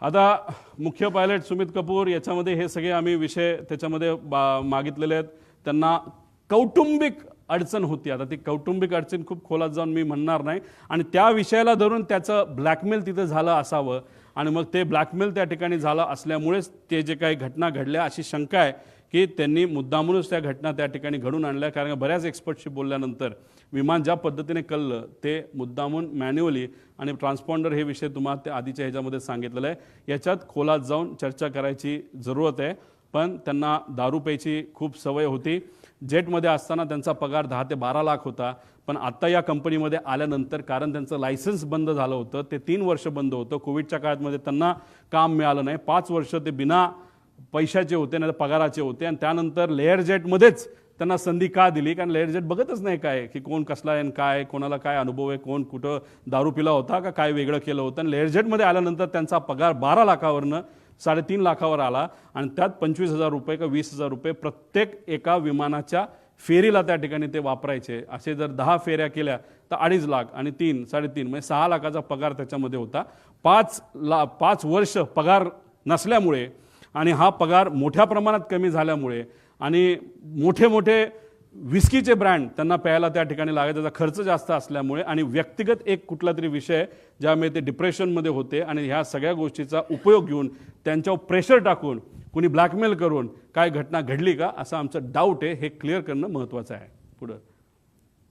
आता मुख्य पायलट सुमित कपूर याच्यामध्ये हे सगळे आम्ही विषय त्याच्यामध्ये मागितलेले आहेत। त्यांना कौटुंबिक अडचण होती। आता ती कौटुंबिक अडचण खूप खोलात जाऊन मी म्हणणार नाही आणि त्या विषयाला धरून त्याचं ब्लॅकमेल तिथे झालं असावं आणि मग ते ब्लॅकमेल त्या ठिकाणी झालं असल्यामुळेच ते जे काही घटना घडल्या अशी शंका आहे की त्यांनी मुद्दामूनच त्या घटना त्या ठिकाणी घडून आणल्या। कारण बऱ्याच एक्सपर्टशी बोलल्यानंतर विमान ज्या पद्धतीने कळलं ते मुद्दामून मॅन्युअली आणि ट्रान्सपॉन्डर हे विषय तुम्हाला ते आधीच्या ह्याच्यामध्ये सांगितलेलं आहे। याच्यात खोलात जाऊन चर्चा करायची जरूरत आहे। पण त्यांना दारू प्यायची खूप सवय होती। जेटमध्ये असताना त्यांचा पगार 10 ते 12 लाख होता। पण आता या कंपनीमध्ये आल्यानंतर कारण त्यांचं लायसन्स बंद झालं होतं, ते 3 वर्ष बंद होतं। कोविडच्या काळामध्ये त्यांना काम मिळालं नाही। 5 वर्ष ते बिना पैशाचे होते, नाही पगाराचे होते आणि त्यानंतर लेअर जेटमध्येच त्यांना संधी का दिली? कारण लेअर जेट बघतच नाही काय की कोण कसला आहे आणि काय कोणाला काय अनुभव आहे, कोण कुठं दारू पिला होता का काय वेगळं केलं होतं। आणि लेअर जेटमध्ये आल्यानंतर त्यांचा पगार 12 लाखावरनं 3.5 लाखावर आला आणि त्यात 25,000 रुपये का 20,000 रुपये प्रत्येक एका विमानाच्या फेरीला त्या ठिकाणी ते वापरायचे। असे जर 10 फेऱ्या केल्या तर 2.5 लाख आणि 3 3.5 म्हणजे 6 लाखाचा पगार त्याच्यामध्ये होता। 5 वर्ष पगार नसल्यामुळे आणि हा पगार मोठ्या प्रमाणात कमी झाल्यामुळे आणि मोठे मोठे विस्कीचे ब्रँड त्यांना प्यायला त्या ठिकाणी लागायचा, त्याचा खर्च जास्त असल्यामुळे आणि व्यक्तिगत एक कुठला तरी विषय ज्यामुळे ते डिप्रेशनमध्ये होते आणि ह्या सगळ्या गोष्टीचा उपयोग घेऊन त्यांच्यावर प्रेशर टाकून कुणी ब्लॅकमेल करून काय घटना घडली का असं आमचं डाऊट आहे। हे क्लिअर करणं महत्त्वाचं आहे। पुढं